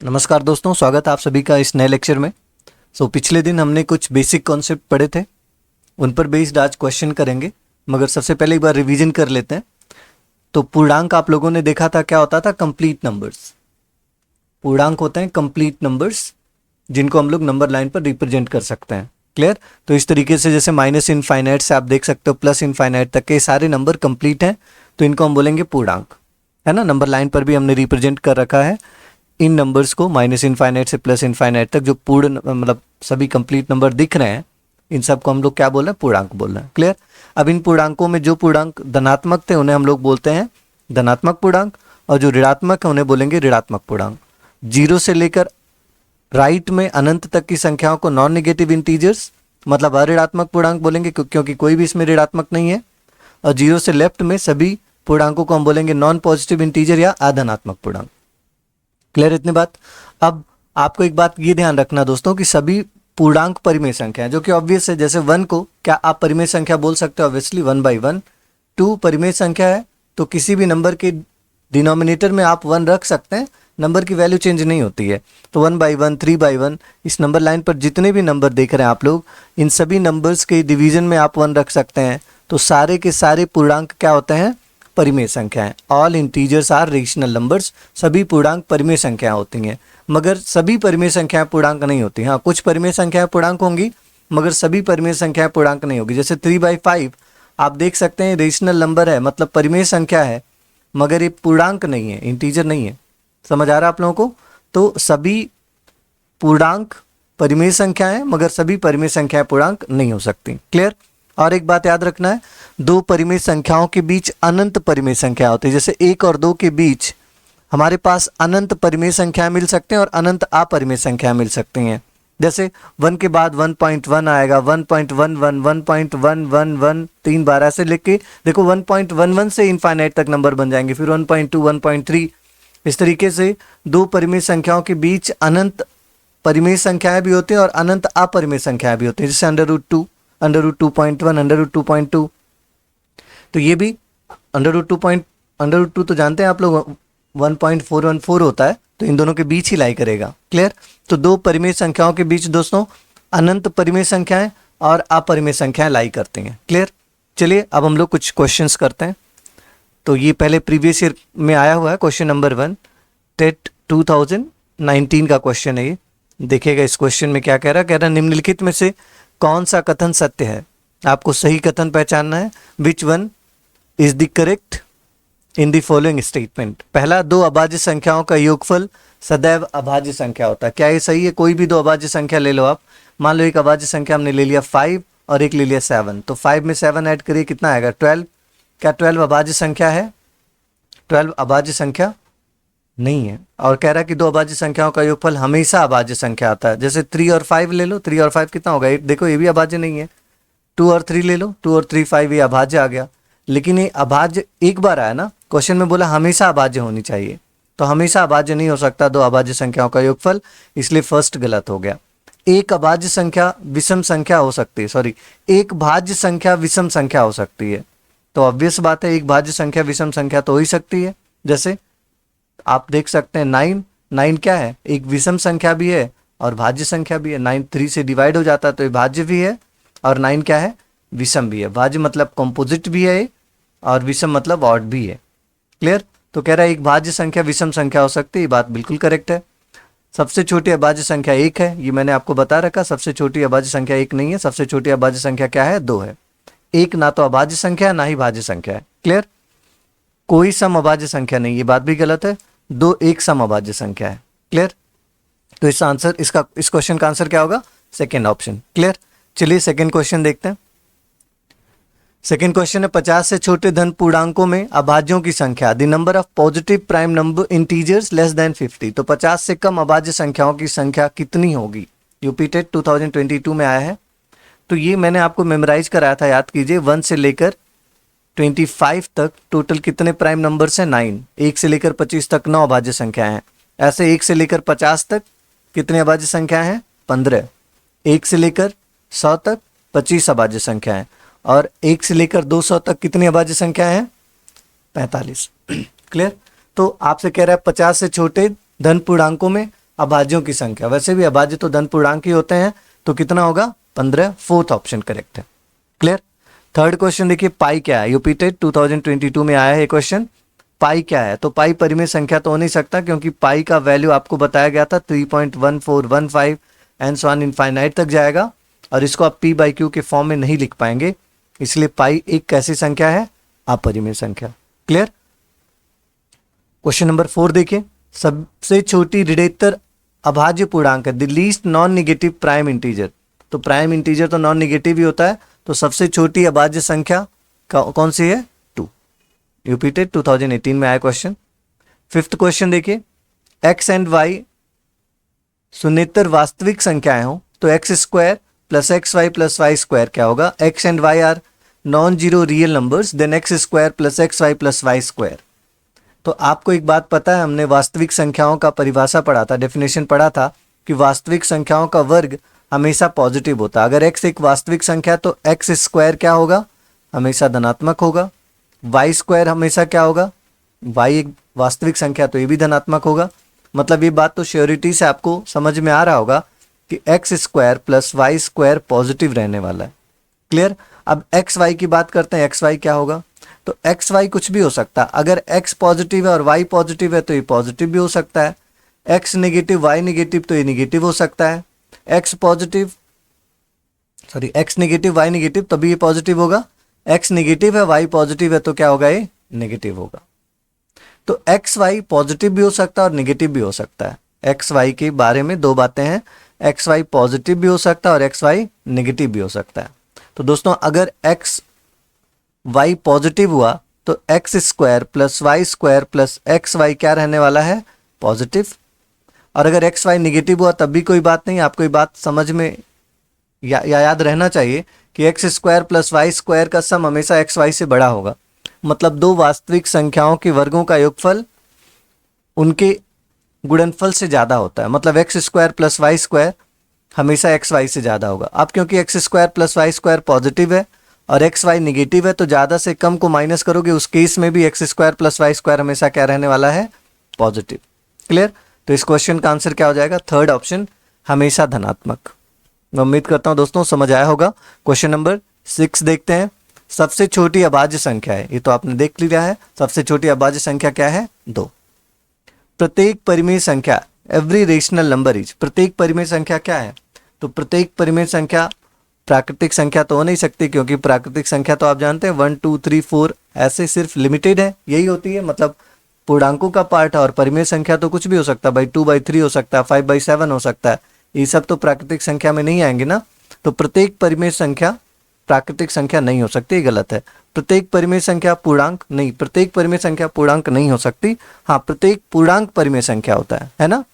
नमस्कार दोस्तों, स्वागत है आप सभी का इस नए लेक्चर में। पिछले दिन हमने कुछ बेसिक कॉन्सेप्ट पढ़े थे, उन पर बेस्ड आज क्वेश्चन करेंगे। मगर सबसे पहले एक बार रिवीजन कर लेते हैं। तो पूर्णांक आप लोगों ने देखा था, क्या होता था? Complete numbers. पूर्णांक होते हैं कंप्लीट नंबर्स जिनको हम लोग नंबर लाइन पर रिप्रेजेंट कर सकते हैं। क्लियर? तो इस तरीके से जैसे माइनस इनफाइनाइट से आप देख सकते हो प्लस इनफाइनाइट तक के सारे नंबर कंप्लीट हैं, तो इनको हम बोलेंगे पूर्णांक, है ना। नंबर लाइन पर भी हमने रिप्रेजेंट कर रखा है इन नंबर्स को, माइनस इनफाइनाइट से प्लस इनफाइनाइट तक जो पूर्ण मतलब सभी कंप्लीट नंबर दिख रहे हैं, इन सब को हम लोग क्या बोल रहे हैं? पूर्णांक बोल रहे हैं। क्लियर? अब इन पूर्णांकों में जो पूर्णांक धनात्मक थे उन्हें हम लोग बोलते हैं धनात्मक पूर्णांक, और जो ऋणात्मक है उन्हें बोलेंगे ऋणात्मक पूर्णांक। जीरो से लेकर राइट में अनंत तक की संख्याओं को नॉन नेगेटिव इंटीजर्स मतलब अऋणात्मक पूर्णांक बोलेंगे, क्योंकि कोई भी इसमें ऋणात्मक नहीं है। और जीरो से लेफ्ट में सभी पूर्णांकों को हम बोलेंगे नॉन पॉजिटिव इंटीजर या अधनात्मक पूर्णांक। क्लियर इतनी बात? अब आपको एक बात ये ध्यान रखना दोस्तों कि सभी पूर्णांक परिमेय संख्या है, जो कि ऑब्वियस है। जैसे 1 को क्या आप परिमेय संख्या बोल सकते हो? ऑब्वियसली 1/1। 2 परिमेय संख्या है, तो किसी भी नंबर के डिनोमिनेटर में आप 1 रख सकते हैं, नंबर की वैल्यू चेंज नहीं होती है। तो 1/1, 3/1, इस नंबर लाइन पर जितने भी नंबर देख रहे हैं आप लोग, इन सभी नंबर्स के डिवीजन में आप 1 रख सकते हैं। तो सारे के सारे पूर्णांक क्या होते हैं? परिमेय संख्याएं। All integers are rational numbers. सभी पूर्णांक परिमेय संख्या होती हैं, मगर सभी परिमेय संख्याएं पूर्णांक नहीं होती। हाँ, कुछ परिमेय संख्याएं पूर्णांक होंगी, मगर सभी परिमेय संख्याएं पूर्णांक नहीं होगी। जैसे 3/5 आप देख सकते हैं, रेशनल नंबर है, मतलब परिमेय संख्या है, मगर ये पूर्णांक नहीं है, इंटीजर नहीं है। समझ आ रहा है आप लोगों को? तो सभी पूर्णांक परिमेय संख्याएं, मगर सभी परिमेय संख्याएं पूर्णांक नहीं हो सकती। क्लियर? और एक बात याद रखना है, दो परिमेय संख्याओं के बीच अनंत परिमेय संख्या होती है। जैसे 1 और 2 के बीच हमारे पास अनंत परिमेय संख्या मिल सकते हैं और अनंत अपरिमेय संख्या मिल सकती हैं। जैसे 1 के बाद 1.1 आएगा, 1.11, 1.111, 3 बार ऐसे लेके देखो 1.11 से इनफाइनाइट तक नंबर बन जाएंगे, फिर 1.2, 1.3। इस तरीके से दो परिमेय संख्याओं के बीच अनंत परिमेय संख्याएं भी होती हैं और अनंत अपरिमेय संख्याएं भी होती हैं। जैसे √2, √2.1, √2.2। तो ये भी √2 तो जानते हैं आप लोग 1.414 होता है, तो इन दोनों के बीच ही लाई करेगा। क्लियर? तो दो परिमेय संख्याओं के बीच दोस्तों अनंत परिमेय संख्याएं और अपरिमेय संख्याएं लाई करती हैं। क्लियर? चलिए अब हम लोग कुछ क्वेश्चंस करते हैं। तो ये पहले प्रीवियस ईयर में आया हुआ है, क्वेश्चन नंबर 1, टेट 2019 का क्वेश्चन है ये। देखिएगा इस क्वेश्चन में क्या कह रहा है। कह रहा है निम्नलिखित में से कौन सा कथन सत्य है? आपको सही कथन पहचानना है। Which one is the correct in the following statement? पहला, दो अभाज्य संख्याओं का योगफल सदैव अभाज्य संख्या होता है। क्या ये सही है? कोई भी दो अभाज्य संख्या ले लो आप। मान लो एक अभाज्य संख्या हमने ले लिया 5 और एक ले लिया 7, तो 5 में 7 ऐड करिए, कितना आएगा? 12। क्या 12 अभाज्य संख्या है? 12 अभाज्य संख्या नहीं है। और कह रहा है कि दो अभाज्य संख्याओं का योगफल हमेशा अभाज्य संख्या आता है। जैसे 3 और 5 ले लो, 3 और 5 कितना होगा? 8। देखो ये भी अभाज्य नहीं है। 2 और 3 ले लो, 2 और 3 5, ये अभाज्य आ गया। लेकिन ये अभाज्य एक बार आया ना, क्वेश्चन में बोला हमेशा अभाज्य होनी चाहिए, तो हमेशा अभाज्य नहीं हो सकता दो अभाज्य संख्याओं का योगफल, इसलिए फर्स्ट गलत हो गया। एक अभाज्य संख्या विषम संख्या हो सकती है, सॉरी, एक भाज्य संख्या विषम संख्या हो सकती है। तो ऑब्वियस बात है, एक भाज्य संख्या विषम संख्या तो हो ही सकती है। जैसे आप देख सकते हैं 9 क्या है? एक विषम संख्या भी है और भाज्य संख्या भी है। 9 3 से डिवाइड हो जाता है, तो ये भाज्य भी है, और 9 क्या है? विषम भी है। भाज्य मतलब कॉम्पोजिट भी है और विषम मतलब ऑड भी है। क्लियर? तो कह रहा है एक भाज्य संख्या विषम संख्या हो सकती है, ये बात बिल्कुल करेक्ट है। सबसे छोटी अभाज्य संख्या 1 है, ये मैंने आपको बता रखा। सबसे छोटी अभाज्य संख्या 1 नहीं है, सबसे छोटी अभाज्य संख्या क्या है? 2 है। 1 ना तो अभाज्य संख्या है ना ही भाज्य संख्या है। क्लियर? कोई सम अभाज्य संख्या नहीं, ये बात भी गलत है। 2 एक सम अभाज्य संख्या है। क्लियर? तो इस क्वेश्चन का आंसर क्या होगा? Second option. क्लियर? चलिए सेकेंड क्वेश्चन देखते हैं। सेकेंड क्वेश्चन है 50 से छोटे धन पूर्णांकों में अभाज्यों की संख्या, the number of positive prime number integers less than 50। तो 50 से कम अभाज्य संख्याओं की संख्या कितनी होगी? यूपी टेट 2022 में आया है। तो ये मैंने आपको मेमोराइज कराया था, याद कीजिए। 1 से लेकर 25 तक टोटल कितने प्राइम नंबर्स हैं? 9। 1 से लेकर 25 तक 9 अभाज्य संख्याएं हैं। ऐसे 1 से लेकर 50 तक कितने अभाज्य संख्याएं हैं? 15। 1 से लेकर 100 तक 25 अभाज्य संख्याएं, और 1 से लेकर 200 तक कितनी अभाज्य संख्याएं हैं? 45। क्लियर? तो आपसे कह रहा है 50 से छोटे धन पूर्णांकों में अभाज्यों की संख्या। वैसे भी अभाज्य तो धन पूर्णांक ही होते हैं, तो कितना होगा 15, फोर्थ ऑप्शन करेक्ट है। क्लियर। थर्ड क्वेश्चन देखिए, पाई क्या है। यूपीटेट 2022 में आया है क्वेश्चन, पाई क्या है। तो पाई परिमेय संख्या तो हो नहीं सकता, क्योंकि पाई का वैल्यू आपको बताया गया था 3.1415 एंड सो ऑन इनफाइनाइट तक जाएगा, और इसको आप p बाई क्यू के फॉर्म में नहीं लिख पाएंगे, इसलिए पाई एक कैसी संख्या है, अपरिमेय संख्या। क्लियर। क्वेश्चन नंबर 4 देखिए, सबसे छोटी ऋणोत्तर अभाज्य पूर्णांक है, the least non negative prime integer. तो प्राइम इंटीजर तो नॉन निगेटिव ही होता है, तो सबसे छोटी अभाज्य संख्या कौन सी है, 2। यूपीटेट 2018 में आया क्वेश्चन। फिफ्थ क्वेश्चन देखिए, एक्स एंड वाई शून्येतर वास्तविक संख्याएं हो तो x square plus x Y plus Y square क्या होगा। X and Y are non zero real numbers, then X square plus x Y plus Y square. तो आपको एक बात पता है, हमने वास्तविक संख्याओं का परिभाषा पढ़ा था, डेफिनेशन पढ़ा था कि वास्तविक संख्याओं का वर्ग हमेशा पॉजिटिव होता है। अगर एक्स एक वास्तविक संख्या तो एक्स स्क्वायर क्या होगा, हमेशा धनात्मक होगा। वाई स्क्वायर हमेशा क्या होगा, वाई एक वास्तविक संख्या तो ये भी धनात्मक होगा। मतलब ये बात तो श्योरिटी से आपको समझ में आ रहा होगा कि x square plus Y square positive रहने वाला है। क्लियर। अब एक्स वाई की बात करते हैं, एक्स वाई क्या होगा। तो एक्स वाई कुछ भी हो सकता है, अगर एक्स पॉजिटिव है और वाई पॉजिटिव है तो ये पॉजिटिव भी हो सकता है। एक्स नेगेटिव वाई नेगेटिव तो ये नेगेटिव हो सकता है। X positive sorry x negative y negative तभी ये पॉजिटिव होगा। एक्स नेगेटिव है वाई पॉजिटिव है तो क्या होगा, ये नेगेटिव होगा। तो एक्स वाई पॉजिटिव भी हो सकता है और नेगेटिव भी हो सकता है। एक्स वाई के बारे में दो बातें हैं, एक्स वाई पॉजिटिव भी हो सकता है और एक्स वाई नेगेटिव भी हो सकता है। तो दोस्तों अगर एक्स वाई पॉजिटिव हुआ तो x square plus Y square plus x y क्या रहने वाला है, पॉजिटिव। और अगर एक्स वाई निगेटिव हुआ तब भी कोई बात नहीं, आपको ये बात समझ में या याद रहना चाहिए कि x square plus Y square का सम हमेशा एक्स वाई से बड़ा होगा। मतलब दो वास्तविक संख्याओं के वर्गों का योगफल उनके गुणनफल से ज़्यादा होता है। मतलब x square plus Y square हमेशा एक्स वाई से ज़्यादा होगा। अब क्योंकि x square plus Y square positive है और एक्स वाई निगेटिव है, तो ज़्यादा से कम को माइनस करोगे, उस केस में भी x square plus Y square हमेशा क्या रहने वाला है, पॉजिटिव। क्लियर। तो इस क्वेश्चन का आंसर क्या हो जाएगा, थर्ड ऑप्शन, हमेशा धनात्मक। मैं उम्मीद करता हूं दोस्तों समझ आया होगा। क्वेश्चन नंबर 6 देखते हैं, सबसे छोटी अभाज्य संख्या है, ये तो आपने देख लिया है। सबसे छोटी अभाज्य संख्या क्या है, 2। प्रत्येक परिमेय संख्या, एवरी रेशनल नंबर इज, प्रत्येक परिमेय संख्या क्या है, तो प्रत्येक परिमेय संख्या प्राकृतिक संख्या तो हो नहीं सकती, क्योंकि प्राकृतिक संख्या तो आप जानते हैं 1 2 3 4 ऐसे सिर्फ लिमिटेड है, यही होती है। मतलब पूर्णांकों का पार्ट है, और परिमेय संख्या तो कुछ भी हो सकता है, 2/3 हो सकता है, 5/7 हो सकता है, ये सब तो प्राकृतिक संख्या में नहीं आएंगे ना। तो प्रत्येक परिमेय संख्या प्राकृतिक संख्या नहीं हो सकती, गलत है। प्रत्येक परिमेय संख्या पूर्णांक नहीं, प्रत्येक परिमेय संख्या पूर्णांक नहीं हो सकती। हाँ, प्रत्येक पूर्णांक परिमेय संख्या होता है ना।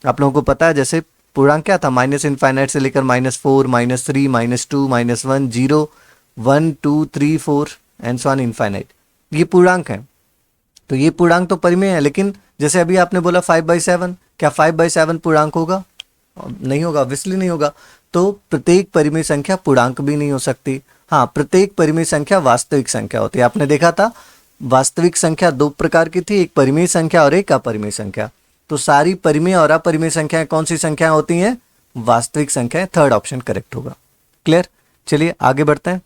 आप लोगों को पता है जैसे पूर्णांक क्या था, माइनस इनफाइनाइट से लेकर -4 -3 -2 -1 0 1 2 3 4 एंड सो ऑन इनफाइनाइट, ये पूर्णांक है। तो ये पूर्णांक तो परिमेय है, लेकिन जैसे अभी आपने बोला 5/7, क्या 5/7 पूर्णांक होगा, नहीं होगा, ऑब्वियसली नहीं होगा। तो प्रत्येक परिमेय संख्या पूर्णांक भी नहीं हो सकती। हाँ, प्रत्येक परिमेय संख्या वास्तविक संख्या होती है। आपने देखा था वास्तविक संख्या दो प्रकार की थी, एक परिमेय संख्या और एक अपरिमेय संख्या। तो सारी परिमेय और अपरिमेय संख्याएं कौन सी संख्याएं होती हैं, वास्तविक संख्याएं। थर्ड ऑप्शन करेक्ट होगा। क्लियर। चलिए आगे बढ़ते हैं।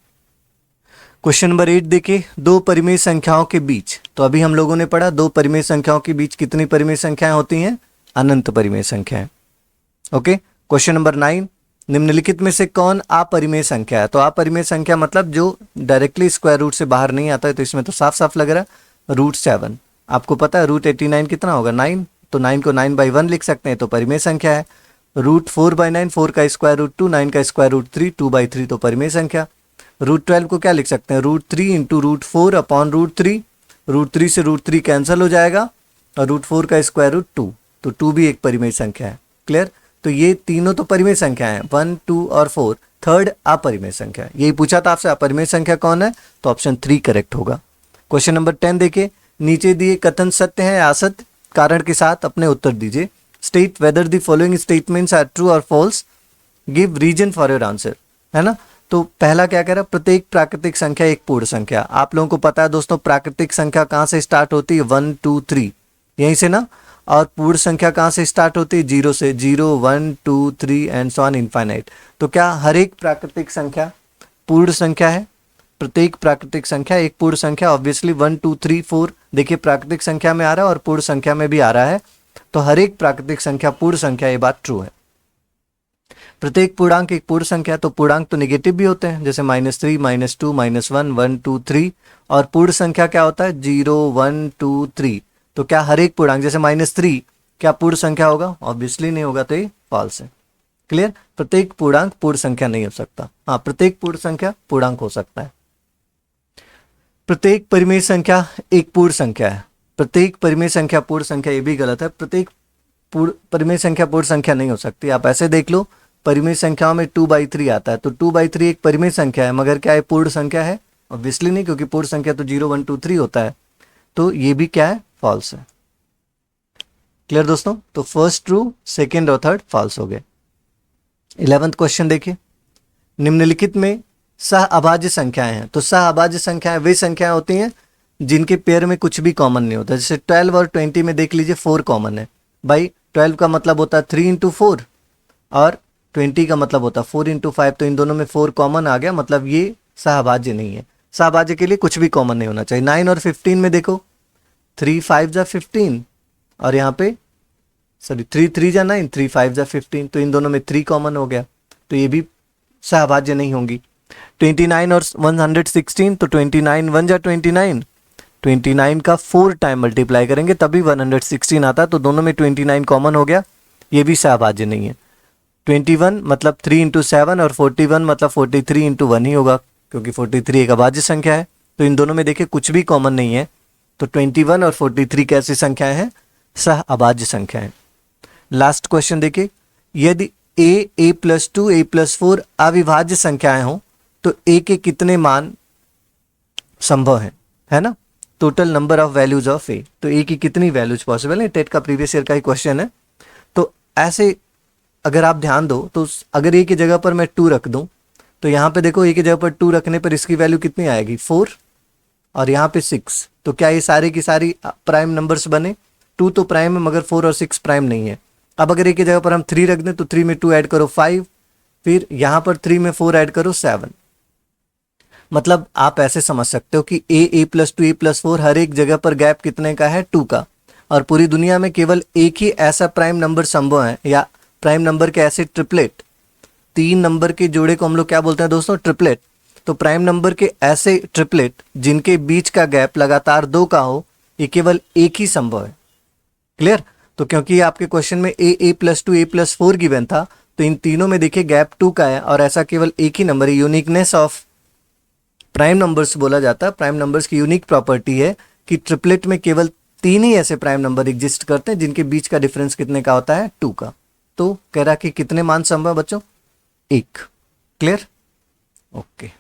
क्वेश्चन नंबर 8 देखिए, दो परिमेय संख्याओं के बीच, तो अभी हम लोगों ने पढ़ा दो परिमेय संख्याओं के बीच कितनी परिमेय संख्याएं होती हैं, अनंत परिमेय संख्याएं। ओके। क्वेश्चन नंबर 9, निम्नलिखित में से कौन अपरिमेय संख्या है। तो अपरिमेय संख्या मतलब जो डायरेक्टली स्क्वायर रूट से बाहर नहीं आता है, तो इसमें तो साफ साफ लग रहा है √7। आपको पता है √89 कितना होगा, 9, तो 9 को 9/1 लिख सकते हैं, तो परिमेय संख्या है। √4/9, 4 का स्क्वायर रूट 2, 9 का स्क्वायर रूट 3, 2/3 तो परिमेय संख्या। √12 को क्या लिख सकते हैं, √3 × √4 अपॉन √3, √3 से √3 कैंसिल हो जाएगा, और √4 का स्क्वायर रूट 2, तो 2 भी एक परिमेय संख्या है। क्लियर। तो ये तीनों तो परिमेय संख्या है, 1 2 और 4। थर्ड अपरिमेय संख्या, यही पूछा था आपसे, अपरिमेय संख्या कौन है, तो ऑप्शन 3 करेक्ट होगा। क्वेश्चन नंबर 10 देखिए, नीचे दिए कथन सत्य है या असत्य, कारण के साथ अपने उत्तर दीजिए। State whether the following statements are true और false, give reason for your answer, है ना। तो पहला क्या कह रहा है, प्रत्येक प्राकृतिक संख्या एक पूर्ण संख्या। आप लोगों को पता है दोस्तों प्राकृतिक संख्या कहाँ से स्टार्ट होती है, 1 2 3, यहीं से ना। और पूर्ण संख्या कहाँ से स्टार्ट होती है? 0 से। 0 1 2 3 एंड सो ऑन इनफाइनाइट। तो क्या हर एक प्राकृतिक संख्या पूर्ण संख्या है? प्रत्येक प्राकृतिक संख्या एक पूर्ण संख्या। ऑब्वियसली 1 2 3 4 देखिए प्राकृतिक संख्या में आ रहा है और पूर्ण संख्या में भी आ रहा है, तो हर एक प्राकृतिक संख्या पूर्ण संख्या, ये बात ट्रू है। प्रत्येक पूर्णांक एक पूर्ण संख्या, तो पूर्णांक तो नेगेटिव भी होते हैं, जैसे -3 -2 -1 1 2 3। और पूर्ण संख्या क्या होता है? 0 1 2 3। तो क्या हर एक पूर्णांक, जैसे -3 क्या पूर्ण संख्या होगा? ऑब्वियसली नहीं होगा, तो ये फॉल्स है। क्लियर? प्रत्येक पूर्णांक पूर्ण संख्या नहीं हो सकता। हाँ, प्रत्येक पूर्ण संख्या पूर्णांक हो सकता है। प्रत्येक परिमेय संख्या एक पूर्ण संख्या है। प्रत्येक परिमेय संख्या पूर्ण संख्या, ये भी गलत है। प्रत्येक परिमेय संख्या पूर्ण संख्या नहीं हो सकती। आप ऐसे देख लो, परिमेय संख्याओं में 2/3 आता है, तो 2/3 एक परिमेय संख्या है, मगर क्या है? पूर्ण संख्या है? ऑब्वियसली नहीं, क्योंकि पूर्ण संख्या तो 0 1 2 3 होता है। तो ये भी क्या है? फॉल्स है। क्लियर दोस्तों? तो फर्स्ट ट्रू, सेकेंड और थर्ड फॉल्स हो गए। 11th क्वेश्चन देखिए, निम्नलिखित में सह अभाज्य संख्याएं हैं। तो सह अभाज्य संख्याएं वे संख्याएं होती हैं जिनके पेयर में कुछ भी कॉमन नहीं होता। जैसे 12 और 20 में देख लीजिए 4 कॉमन है। भाई 12 का मतलब होता है 3 × 4 और 20 का मतलब होता है 4 × 5, तो इन दोनों में 4 कॉमन आ गया, मतलब ये सहभाज्य नहीं है। सहभाज्य के लिए कुछ भी कॉमन नहीं होना चाहिए। 9 और 15 में देखो 3 5 जा 15 और यहाँ पे 3 3 जा 9, 3 5 जा 15, तो इन दोनों में 3 कॉमन हो गया, तो ये भी सहभाज्य नहीं होंगी। 29 और 116, तो 29 1 जा 29, 29 का 4 टाइम मल्टीप्लाई करेंगे तभी 116 आता है, तो दोनों में 29 कॉमन हो गया, ये भी सहभाज्य नहीं है। 21 मतलब 3 × 7 और 41 मतलब 43 × 1 ही होगा, क्योंकि 43 एक अभाज्य संख्या है। तो इन दोनों में देखिए कुछ भी कॉमन नहीं है, तो 21 और 43 कैसी संख्याएं हैं? सह अभाज्य संख्याएं। लास्ट क्वेश्चन देखिए, यदि a + 2 a + 4 अविभाज्य संख्याएं हों तो a के कितने मान संभव हैं? है ना, total number of values of a, तो a की कितनी वैल्यूज पॉसिबल है? टेट का प्रीवियस ईयर का ही क्वेश्चन है। तो ऐसे अगर आप ध्यान दो, तो अगर a की जगह पर मैं 2 रख दूं, तो यहाँ पे देखो a की जगह पर 2 रखने पर इसकी वैल्यू कितनी आएगी? 4 और यहाँ पे 6। तो क्या ये सारे की सारी प्राइम नंबर्स बने? 2 तो प्राइम है, मगर 4 और 6 प्राइम नहीं है। अब अगर a की जगह पर हम 3 रख दें, तो 3 में 2 ऐड करो 5, फिर यहाँ पर 3 में 4 ऐड करो 7। मतलब आप ऐसे समझ सकते हो कि a + 2 a + 4 हर एक जगह पर गैप कितने का है? 2 का। और पूरी दुनिया में केवल एक ही ऐसा प्राइम नंबर संभव है, या प्राइम नंबर के ऐसे ट्रिपलेट, 3 नंबर के जोड़े को हम लोग क्या बोलते हैं दोस्तों? ट्रिपलेट। तो प्राइम नंबर के ऐसे ट्रिपलेट जिनके बीच का गैप लगातार 2 का हो, ये केवल एक ही संभव है। क्लियर? तो क्योंकि आपके क्वेश्चन में a + 2 a + 4 गिवन था, तो इन तीनों में देखिए गैप 2 का है, और ऐसा केवल एक ही नंबर है। यूनिकनेस ऑफ प्राइम नंबर्स बोला जाता है। प्राइम नंबर्स की यूनिक प्रॉपर्टी है कि ट्रिपलेट में केवल 3 ही ऐसे प्राइम नंबर एग्जिस्ट करते हैं जिनके बीच का डिफरेंस कितने का होता है? 2 का। तो कह रहा कि कितने मान संभव बच्चों? 1। क्लियर? ओके।